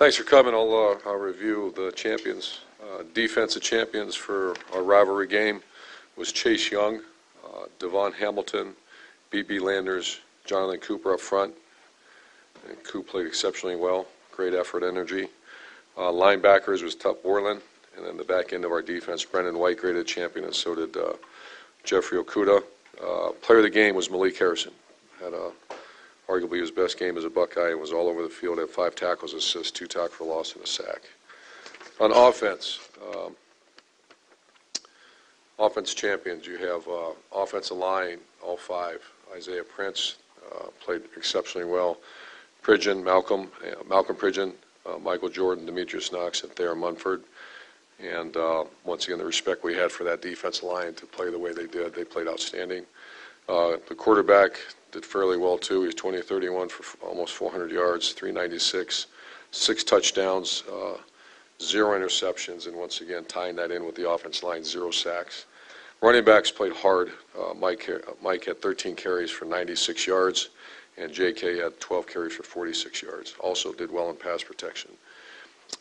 Thanks for coming. I'll review the champions. Defensive champions for our rivalry game was Chase Young, Devon Hamilton, B.B. Landers, Jonathan Cooper up front. And Coop played exceptionally well. Great effort, energy. Linebackers was Tup Borland. And then the back end of our defense, Brendan White, graded champion, and so did Jeffrey Okuda. Player of the game was Malik Harrison. Had arguably his best game as a Buckeye and was all over the field. Had 5 tackles, assists, 2 tackles for loss, and a sack. On offense, offense champions, you have offensive line, all 5. Isaiah Prince played exceptionally well. Pridgeon, Malcolm Pridgeon, Michael Jordan, Demetrius Knox, and Thayer Munford. And once again, the respect we had for that defensive line to play the way they did. They played outstanding. The quarterback did fairly well, too. He was 20-31 for almost 400 yards, 396, 6 touchdowns, 0 interceptions, and once again, tying that in with the offense line, 0 sacks. Running backs played hard. Mike had 13 carries for 96 yards, and J.K. had 12 carries for 46 yards. Also did well in pass protection.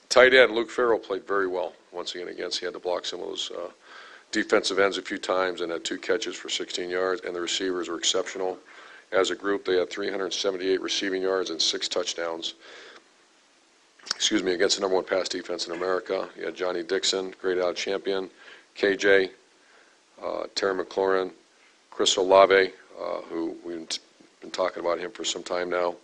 Tight end Luke Farrell played very well. Once again, he had to block some of those defensive ends a few times and had 2 catches for 16 yards, and the receivers were exceptional. As a group, they had 378 receiving yards and 6 touchdowns. Against the #1 pass defense in America. You had Johnny Dixon, graded out champion, KJ, Terry McLaurin, Chris Olave, who we've been talking about him for some time now.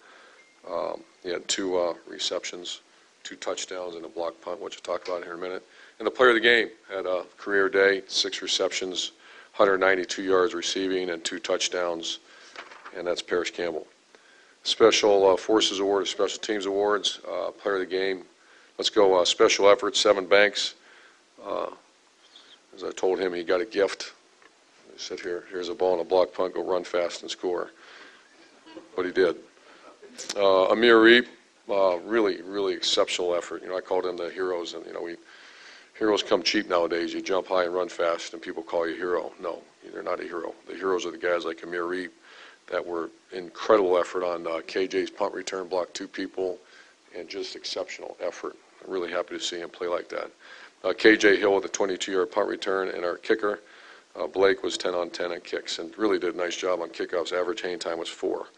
He had 2 receptions, 2 touchdowns, and a block punt, which we'll talk about here in a minute. And the player of the game had a career day, 6 receptions, 192 yards receiving, and 2 touchdowns, and that's Parrish Campbell. Special Forces Award, or Special Teams Awards, player of the game. Let's go special efforts, 7 Banks. As I told him, he got a gift. He said, here's a ball and a block punt, go run fast and score. But he did. Amir Reep, really exceptional effort. I called him the heroes, and heroes come cheap nowadays. You jump high and run fast, and people call you a hero. No, you're not a hero. The heroes are the guys like Amir Reep that were incredible effort on KJ's punt return, blocked 2 people, and just exceptional effort. I'm really happy to see him play like that. KJ Hill with a 22-yard punt return, and our kicker, Blake, was 10 on 10 on kicks, and really did a nice job on kickoffs. Average hang time was 4,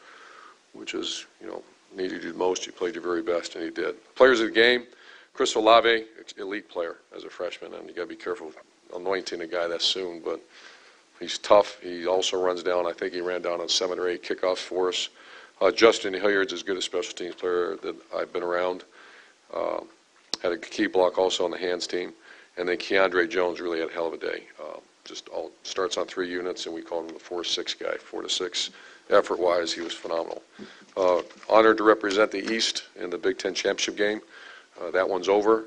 which is, needed to do the most. He played your very best, and he did. Players of the game, Chris Olave, elite player as a freshman, and you got to be careful anointing a guy that soon, but he's tough. He also runs down, I think he ran down on 7 or 8 kickoffs for us. Justin Hilliard's as good a special teams player that I've been around. Had a key block also on the hands team. And then Keandre Jones really had a hell of a day. Just all starts on 3 units, and we call him the 4-6 guy, 4 to 6. Effort-wise, he was phenomenal. Honored to represent the East in the Big Ten championship game. That one's over,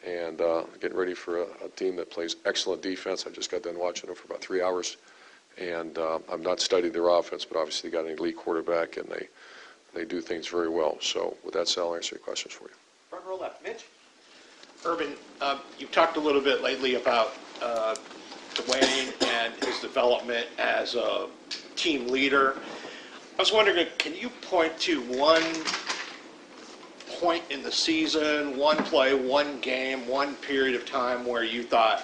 and getting ready for a team that plays excellent defense. I just got done watching them for about 3 hours, and I've not studied their offense, but obviously they got an elite quarterback, and they do things very well. So with that said, I'll answer your questions for you. Front row left, Mitch. Urban, you've talked a little bit lately about Dwayne and his development as a team leader. I was wondering, can you point to one point in the season, one play, one game, one period of time where you thought,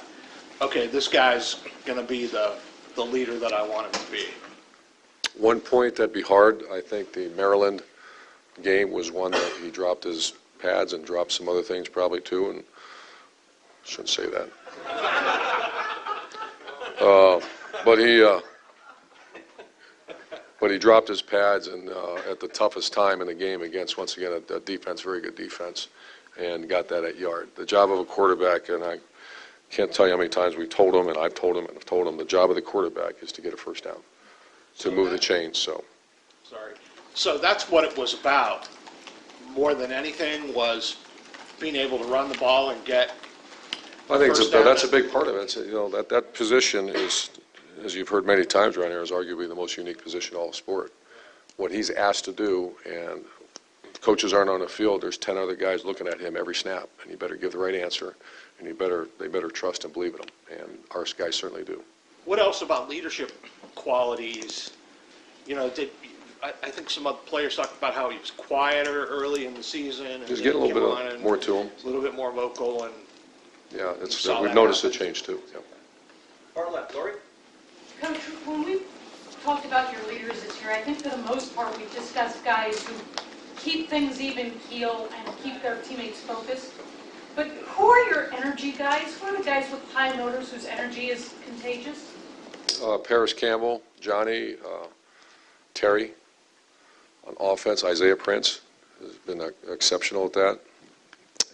okay, this guy's going to be the leader that I want him to be? One point that'd be hard. I think the Maryland game was one that he dropped his pads and dropped some other things probably too, and I shouldn't say that. But he dropped his pads and at the toughest time in the game against, once again, a defense, very good defense, and got that at yard. The job of a quarterback, and I can't tell you how many times we've told him, and I've told him, and I've told him, the job of the quarterback is to get a first down, to move the chains. So that's what it was about. More than anything was being able to run the ball and get. I think that's a big part of it. That position is, as you've heard many times around here, is arguably the most unique position in all of sport. What he's asked to do, and coaches aren't on the field, there's 10 other guys looking at him every snap, and you better give the right answer, and they better trust and believe in him, and our guys certainly do. What else about leadership qualities? I think some other players talked about how he was quieter early in the season. And He's getting a little bit more to him. A little bit more vocal. And yeah, we've noticed a change too. Yeah. Far left, Lori. Coach, when we talked about your leaders this year, I think for the most part we've discussed guys who keep things even keel and keep their teammates focused. But who are your energy guys? Who are the guys with high motors whose energy is contagious? Paris Campbell, Johnny, Terry. On offense, Isaiah Prince has been exceptional at that.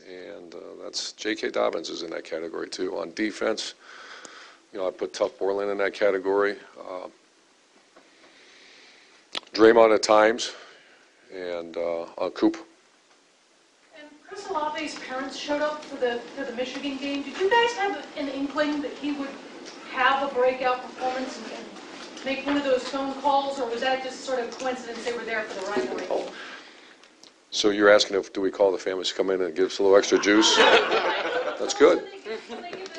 And that's J.K. Dobbins is in that category too. On defense, I put Tough Borland in that category. Draymond at times, and Coop. And Chris Olave's parents showed up for the Michigan game. Did you guys have an inkling that he would have a breakout performance and make one of those phone calls, or was that just sort of coincidence they were there for the rivalry? So you're asking do we call the families to come in and give us a little extra juice? That's good.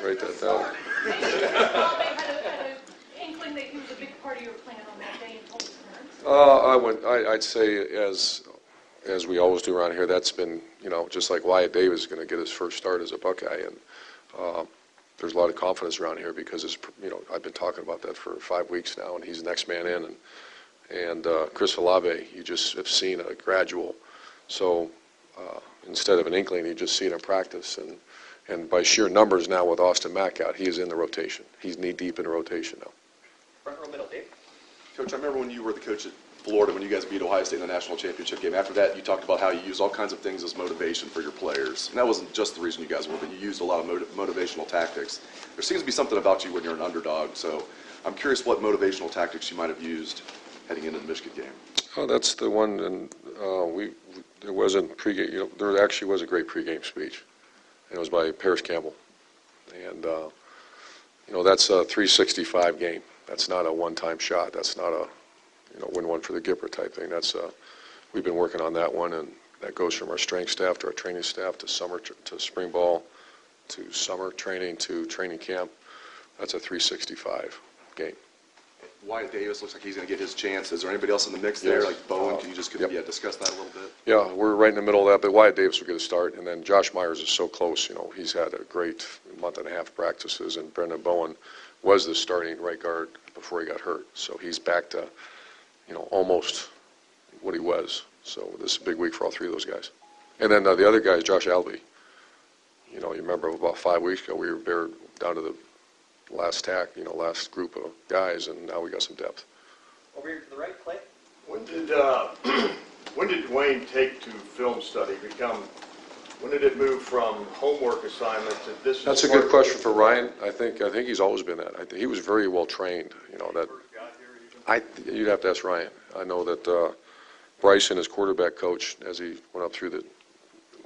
Write that down. Olave had an inkling that he was a big part of your plan on that day and told his parents? I'd say as we always do around here, that's been, just like Wyatt Davis is going to get his first start as a Buckeye, and there's a lot of confidence around here because I've been talking about that for 5 weeks now, and he's the next man in, and Chris Olave, you just have seen a gradual. So instead of an inkling, you just see it in practice, and by sheer numbers now with Austin Mack out, he is in the rotation. He's knee deep in the rotation now. Front row middle, Dave. Coach, I remember when you were the coach at Florida, when you guys beat Ohio State in the national championship game. After that, you talked about how you use all kinds of things as motivation for your players. And that wasn't just the reason you guys were, but you used a lot of motivational tactics. There seems to be something about you when you're an underdog, so I'm curious what motivational tactics you might have used heading into the Michigan game. Oh, that's the one, and there wasn't pregame. There actually was a great pregame speech, and it was by Paris Campbell, and that's a 365 game. That's not a one-time shot. That's not a win one for the Gipper type thing. That's we've been working on that one, and that goes from our strength staff to our training staff to spring ball to summer training to training camp. That's a 365 game. Wyatt Davis looks like he's going to get his chance. Is there anybody else in the mix there, Yes. like Bowen? Can you just discuss that a little bit? Yeah, we're right in the middle of that, but Wyatt Davis will get a start, and then Josh Myers is so close. He's had a great month and a half of practices, and Brendan Bowen was the starting right guard before he got hurt, so he's back to almost what he was. So this is a big week for all three of those guys. And then the other guy is Josh Albee. You remember about 5 weeks ago we were down to the last tack, last group of guys, and now we got some depth. Over here to the right, Clay. When did Dwayne take to film study when did it move from homework assignment to this? That's a good question for Ryan. I think he's always been that. I think he was very well trained. You'd have to ask Ryan. I know that Bryson, his quarterback coach, as he went up through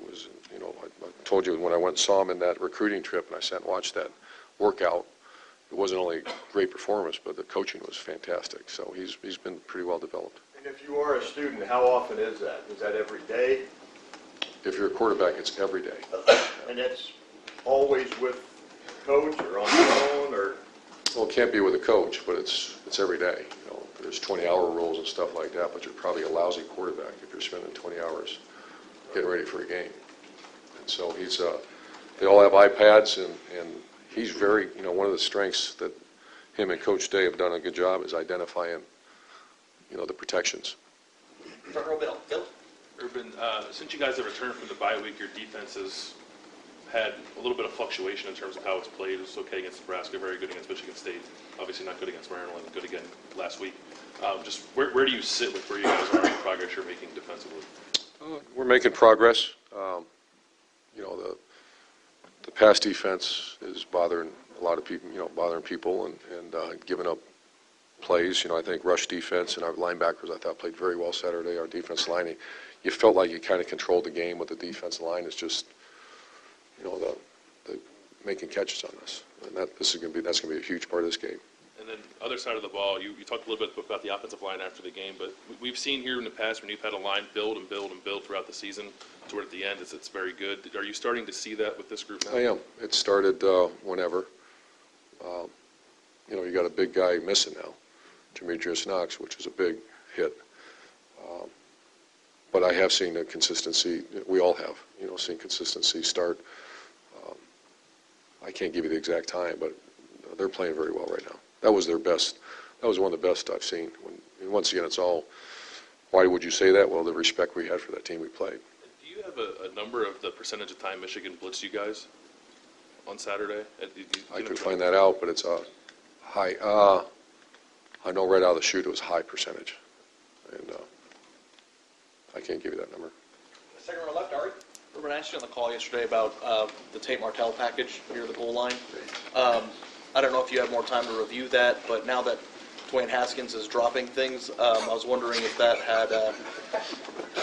was, I told you when I went and saw him in that recruiting trip, and I sat and watched that workout. It wasn't only great performance, but the coaching was fantastic. So he's been pretty well developed. And if you are a student, how often is that? Is that every day? If you're a quarterback, it's every day. And it's always with coach or on your own, or? Well, it can't be with a coach, but it's every day. There's 20-hour rules and stuff like that, but you're probably a lousy quarterback if you're spending 20 hours getting ready for a game. And so they all have iPads, and he's very, one of the strengths that him and Coach Day have done a good job is identifying, the protections. Front row middle, Phil. Urban, since you guys have returned from the bye week, your defense has had a little bit of fluctuation in terms of how it's played. It was okay against Nebraska, very good against Michigan State, obviously not good against Maryland, good again last week. Just where do you sit with where you guys are in the progress you're making defensively? We're making progress. The pass defense is bothering a lot of people, bothering people and giving up plays. I think rush defense and our linebackers I thought played very well Saturday. Our defense line, you felt like you kind of controlled the game with the defense line. It's just, the making catches on us, and that's going to be a huge part of this game. And then other side of the ball, you talked a little bit about the offensive line after the game, but we've seen here in the past when you've had a line build and build and build throughout the season, toward at the end, it's very good. Are you starting to see that with this group now? I am. It started whenever. You got a big guy missing now, Demetrius Knox, which is a big hit. But I have seen the consistency, we all have, seen consistency start. I can't give you the exact time, but they're playing very well right now. That was their best. That was one of the best I've seen. And once again, it's all, why would you say that? Well, the respect we had for that team we played. Do you have a number of the percentage of time Michigan blitzed you guys on Saturday? I could find that out, but it's a high, I know right out of the chute it was a high percentage. And I can't give you that number. Second row left, Ari. Ruben, I asked you on the call yesterday about the Tate Martell package near the goal line. I don't know if you had more time to review that, but now that Dwayne Haskins is dropping things, I was wondering if that had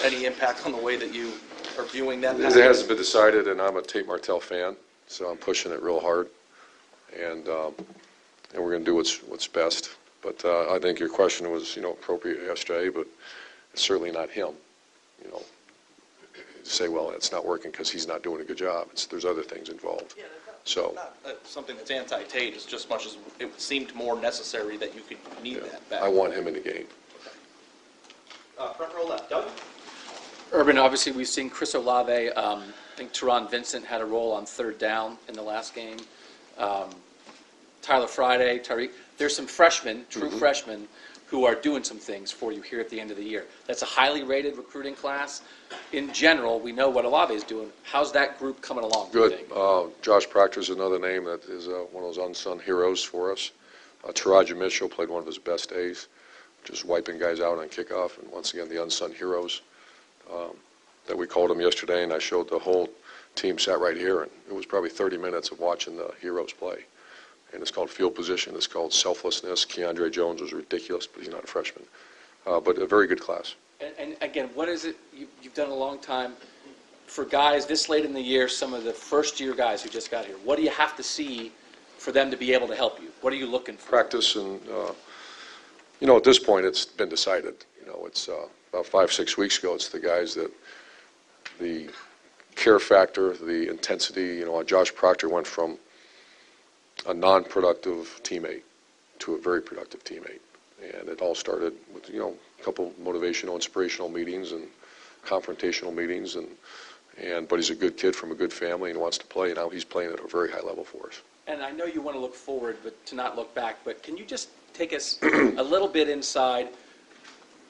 any impact on the way that you are viewing that package. It hasn't been decided, and I'm a Tate Martell fan, so I'm pushing it real hard. And we're going to do what's best. But I think your question was, appropriate yesterday, but it's certainly not him. Say, well, it's not working because he's not doing a good job. There's other things involved. Yeah, So not something that's anti-Tate. It's just much as it seemed more necessary that you could need that back. I want him in the game. Front row left, Doug. Urban, obviously, we've seen Chris Olave. I think Teron Vincent had a role on third down in the last game. Tyler Friday, Tariq. There's some freshmen, true freshmen, who are doing some things for you here at the end of the year. That's a highly rated recruiting class. In general, we know what Olave is doing. How's that group coming along? Good. Josh Proctor's another name that is one of those unsung heroes for us. Taraji Mitchell played one of his best days, just wiping guys out on kickoff. And once again, the unsung heroes that we called them yesterday, and I showed the whole team sat right here, and it was probably 30 minutes of watching the heroes play. And it's called field position. It's called selflessness. Keandre Jones was ridiculous, but he's not a freshman. But a very good class. And again, what is it you've done a long time for guys this late in the year, some of the first-year guys who just got here? What do you have to see for them to be able to help you? What are you looking for? Practice, and, at this point, it's been decided. It's about 5-6 weeks ago, it's the guys that the care factor, the intensity, Josh Proctor went from a non-productive teammate to a very productive teammate. And it all started with, a couple motivational, inspirational meetings and confrontational meetings. But he's a good kid from a good family and wants to play. And now he's playing at a very high level for us. And I know you want to look forward, but to not look back. But can you just take us a little bit inside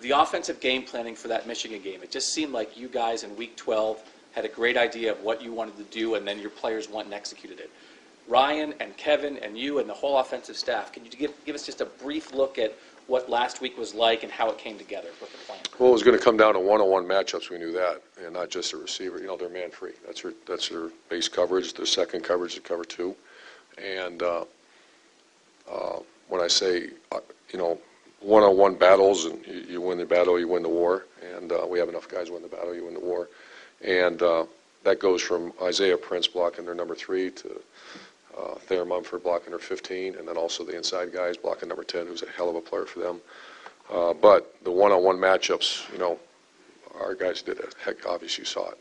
the offensive game planning for that Michigan game? It just seemed like you guys in Week 12 had a great idea of what you wanted to do, and then your players went and executed it. Ryan and Kevin and you and the whole offensive staff, can you give us just a brief look at what last week was like and how it came together with the plan? Well, it was going to come down to one-on-one matchups. We knew that, and not just a receiver. They're man-free. That's their base coverage. Their second coverage is cover two. And when I say, one-on-one battles, and you win the battle, you win the war. And we have enough guys win the battle, you win the war. And that goes from Isaiah Prince blocking their number 3 to Thayer Mumford blocking their 15, and then also the inside guys blocking number 10, who's a hell of a player for them. But the one-on-one matchups, our guys did a heck. Obviously, you saw it,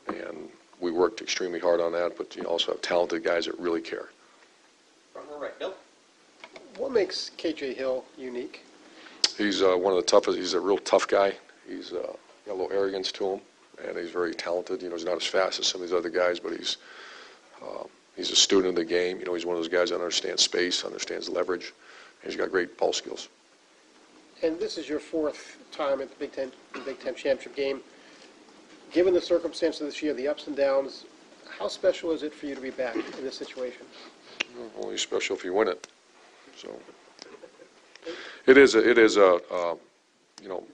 and we worked extremely hard on that. But you also have talented guys that really care. Front row right, Bill. What makes KJ Hill unique? He's one of the toughest. He's a real tough guy. He's got a little arrogance to him, and he's very talented. He's not as fast as some of these other guys, but he's a student of the game. He's one of those guys that understands space, understands leverage, and he's got great ball skills. And this is your 4th time at the Big Ten championship game. Given the circumstances this year, the ups and downs, how special is it for you to be back in this situation? Only special if you win it. So it is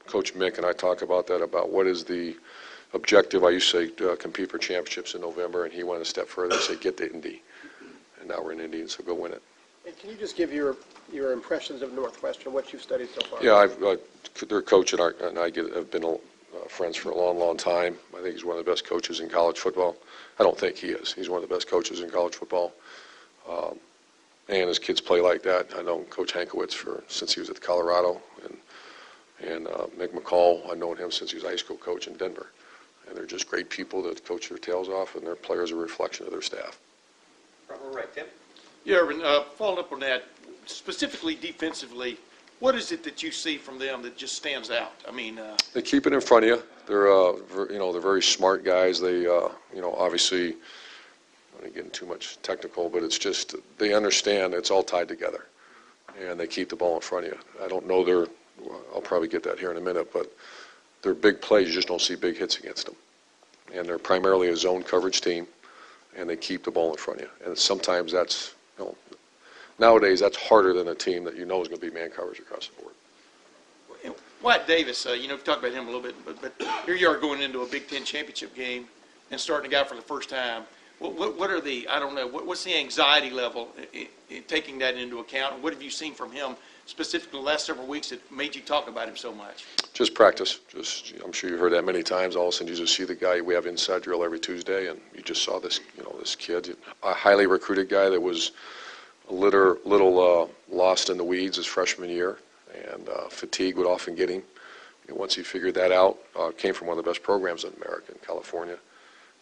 Coach Mick and I talk about that, about what is the objective. I used to say compete for championships in November, and he went a step further and said get to Indy. And now we're in Indy, so go win it. And can you just give your impressions of Northwestern, what you've studied so far? Yeah, their coach and I have been friends for a long, long time. I think he's one of the best coaches in college football. I don't think he is. He's one of the best coaches in college football. And his kids play like that. I know Coach Hankowitz since he was at Colorado, and Mick McCall, I've known him since he was a high school coach in Denver. And they're just great people that coach their tails off, and their players are a reflection of their staff. Front row right, Tim. Yeah, Urban, following up on that, specifically defensively, what is it that you see from them that just stands out? I mean, They keep it in front of you. They're, they're very smart guys. They, obviously, I don't get into too much technical, but it's just they understand it's all tied together, and they keep the ball in front of you. I don't know I'll probably get that here in a minute, but they're big plays. You just don't see big hits against them. And they're primarily a zone coverage team, and they keep the ball in front of you. And sometimes that's, nowadays that's harder than a team that you know is going to be man coverage across the board. Wyatt Davis, we've talked about him a little bit, but here you are going into a Big Ten championship game and starting a guy for the first time. What are the, I don't know, what's the anxiety level in taking that into account? And what have you seen from him specifically the last several weeks that made you talk about him so much? Just practice. I'm sure you've heard that many times. All of a sudden you just see the guy. We have inside drill every Tuesday, and you just saw this, this kid, a highly recruited guy that was a little lost in the weeds his freshman year, and fatigue would often get him. And once he figured that out, came from one of the best programs in America, in California.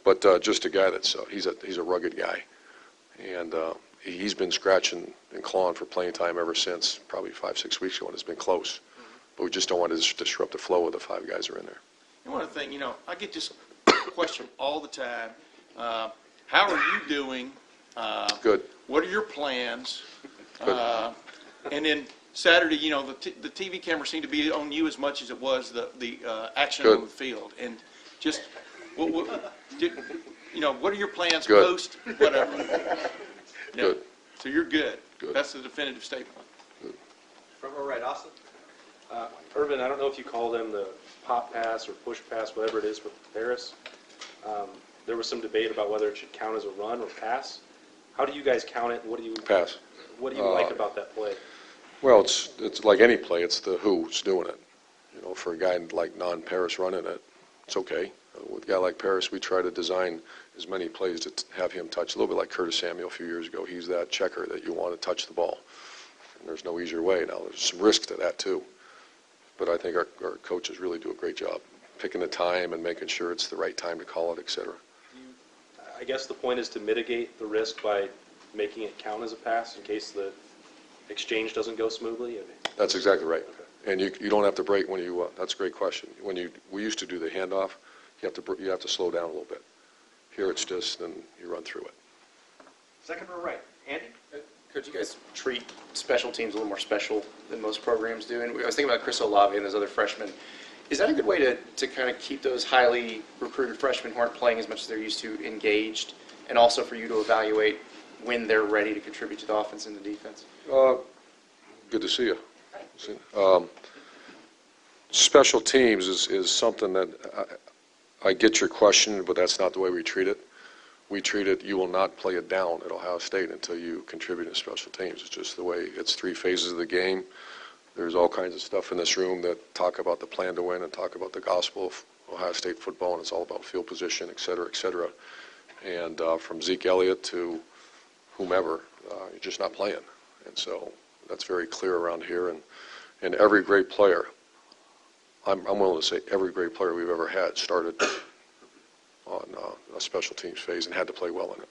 But just a guy that's he's a rugged guy, and he's been scratching and clawing for playing time ever since probably 5-6 weeks ago, and it's been close. But we just don't want to disrupt the flow of the 5 guys that are in there. And one thing, I get this question all the time. How are you doing? Good. What are your plans? Good. And then Saturday, the TV camera seemed to be on you as much as it was the action Good. on the field. And just, what are your plans Good. post, whatever? Yeah. Good. So you're good. Good. That's the definitive statement. From our right, Austin. Urban, I don't know if you call them the pop pass or push pass, whatever it is with Paris. There was some debate about whether it should count as a run or pass. How do you guys count it? What do you Pass. What do you like about that play? Well, it's like any play. It's the who's doing it. For a guy like non-Paris running it, it's okay. With a guy like Paris, we try to design as many plays to have him touch. A little bit like Curtis Samuel a few years ago. He's that checker that you want to touch the ball. And there's no easier way. Now, there's some risk to that, too. But I think our coaches really do a great job picking the time and making sure it's the right time to call it, et cetera. I guess the point is to mitigate the risk by making it count as a pass in case the exchange doesn't go smoothly. That's exactly right. Okay. And you don't have to break when you. That's a great question. We used to do the handoff, you have to slow down a little bit. Here it's just, and you run through it. Second row right, Andy. Could you guys treat special teams a little more special than most programs do? And I was thinking about Chris Olave and those other freshmen. Is that a good way to kind of keep those highly recruited freshmen who aren't playing as much as they're used to engaged, and also for you to evaluate when they're ready to contribute to the offense and the defense? Good to see you. Special teams is something that I get your question, but that's not the way we treat it. We treat it, you will not play it down at Ohio State until you contribute in special teams. It's just the way, it's 3 phases of the game. There's all kinds of stuff in this room that talk about the plan to win and talk about the gospel of Ohio State football, and it's all about field position, et cetera, et cetera. And from Zeke Elliott to whomever, you're just not playing. And so that's very clear around here. And every great player, I'm willing to say every great player we've ever had started on a special teams phase and had to play well in it.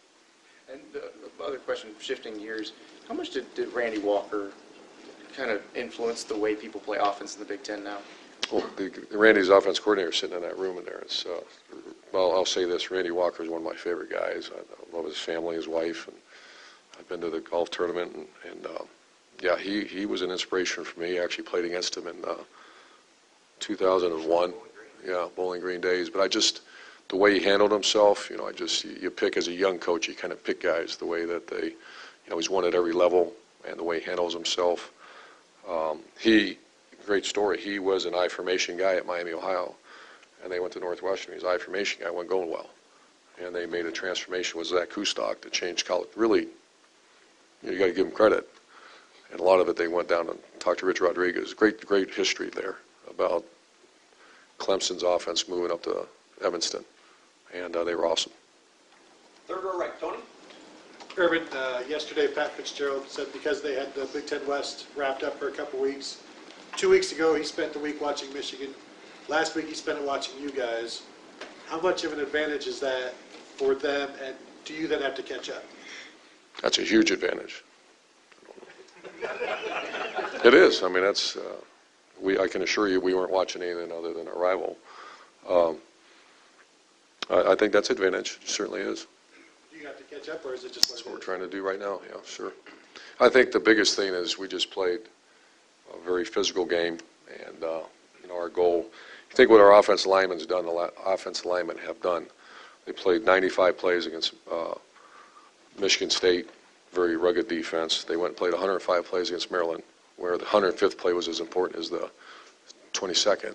And the other question, shifting gears, how much did Randy Walker kind of influence the way people play offense in the Big Ten now? Well, Randy's offense coordinator sitting in that room in there. It's, well, I'll say this, Randy Walker is one of my favorite guys. I love his family, his wife, and I've been to the golf tournament, and yeah, he was an inspiration for me. I actually played against him in 2001, yeah, Bowling Green days. But the way he handled himself, you pick as a young coach, you kind of pick guys the way that they, he's won at every level, and the way he handles himself. Great story, he was an I-formation guy at Miami, Ohio, and they went to Northwestern. He's an I-formation guy, wasn't going well. And they made a transformation with Zach Kustok to change college. Really, you got to give him credit. And a lot of it, they went down and talked to Rich Rodriguez. Great history there about Clemson's offense moving up to Evanston. And they were awesome. Third row right, Tony. Urban, yesterday Pat Fitzgerald said because they had the Big Ten West wrapped up for a couple weeks. 2 weeks ago, he spent the week watching Michigan. Last week, he spent it watching you guys. How much of an advantage is that for them, and do you then have to catch up? That's a huge advantage. It is. I mean, that's, I can assure you we weren't watching anything other than our rival. I think that's advantage. It certainly is. Do you have to catch up, or is it just That's what what it we're is? trying to do right now, yeah, sure. I think the biggest thing is we just played a very physical game, and, our goal, you think what our offensive linemen have done. They played 95 plays against Michigan State, very rugged defense. They went and played 105 plays against Maryland, where the 105th play was as important as the 22nd.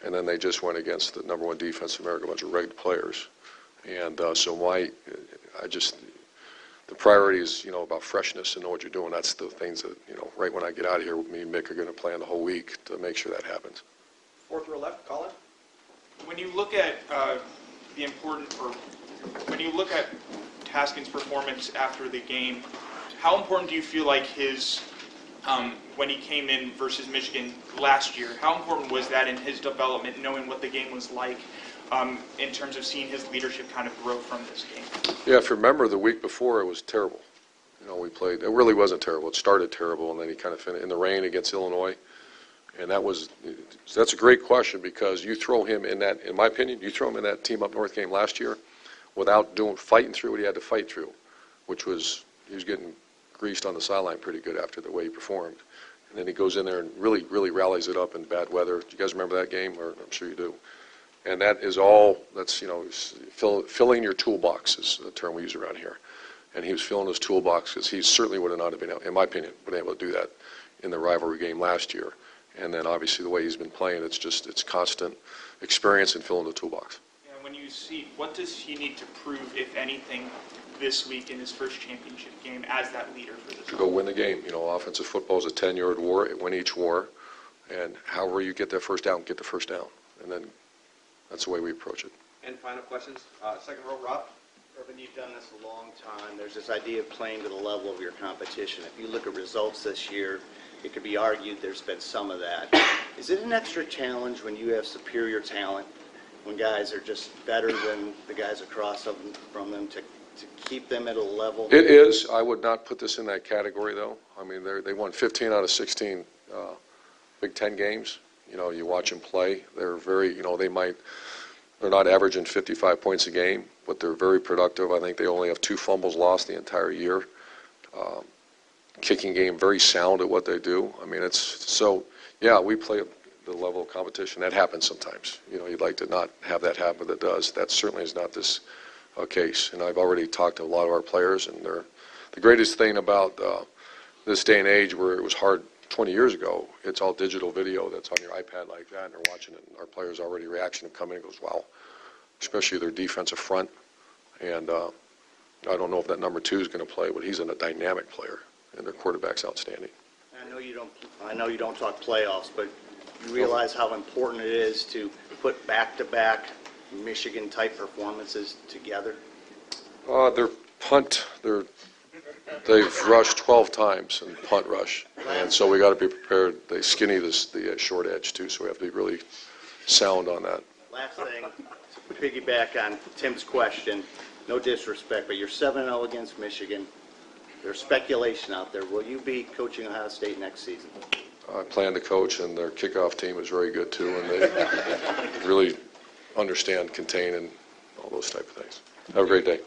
And then they just went against the number one defense in America, a bunch of rugged players. And the priority is, about freshness and know what you're doing. That's the things that, right when I get out of here, me and Mick are going to plan the whole week to make sure that happens. Fourth row left, Colin. When you look at when you look at Haskins' performance after the game, how important do you feel like his, when he came in versus Michigan last year, how important was that in his development, knowing what the game was like, in terms of seeing his leadership kind of grow from this game? Yeah, if you remember, the week before it was terrible. We played, it really wasn't terrible. It started terrible, and then he kind of finished in the rain against Illinois. And that's a great question, because you throw him in that, in my opinion, you throw him in that team up north game last year without fighting through what he had to fight through, which was, he was getting greased on the sideline pretty good after the way he performed. And then he goes in there and really, really rallies it up in bad weather. Do you guys remember that game? Or I'm sure you do. And that's filling your toolbox is the term we use around here. And he was filling his toolbox because he certainly would have not been, in my opinion, been able to do that in the rivalry game last year. And then obviously the way he's been playing, it's constant experience and filling the toolbox. And when you see, what does he need to prove, if anything, this week in his first championship game as that leader for this? To go win the game. Offensive football is a 10-yard war. Win each war. And however you get that first down, get the first down. And then that's the way we approach it. And final questions. Second row, Rob. Urban, you've done this a long time. There's this idea of playing to the level of your competition. If you look at results this year, it could be argued there's been some of that. Is it an extra challenge when you have superior talent, when guys are just better than the guys across from them, to keep them at a level? It is. I would not put this in that category, though. I mean, they won 15 out of 16 Big Ten games. You watch them play. They're very, they're not averaging 55 points a game, but they're very productive. I think they only have 2 fumbles lost the entire year. Kicking game, very sound at what they do. I mean, we play at the level of competition. That happens sometimes. You'd like to not have that happen, but it does. That certainly is not this case. And I've already talked to a lot of our players, and the greatest thing about this day and age, where it was hard 20 years ago, it's all digital video that's on your iPad like that, and they're watching it, and our players already reaction to come in and goes, wow, especially their defensive front. And I don't know if that number 2 is going to play, but he's a dynamic player, and their quarterback's outstanding. I know you don't talk playoffs, but you realize how important it is to put back-to-back Michigan-type performances together? They've rushed 12 times in punt rush, and so we got to be prepared. They skinny the short edge too, so we have to be really sound on that. Last thing, to piggyback on Tim's question, no disrespect, but you're 7-0 against Michigan. There's speculation out there. Will you be coaching Ohio State next season? I plan to coach, and their kickoff team is very good too, and they really understand contain and all those type of things. Have a great day.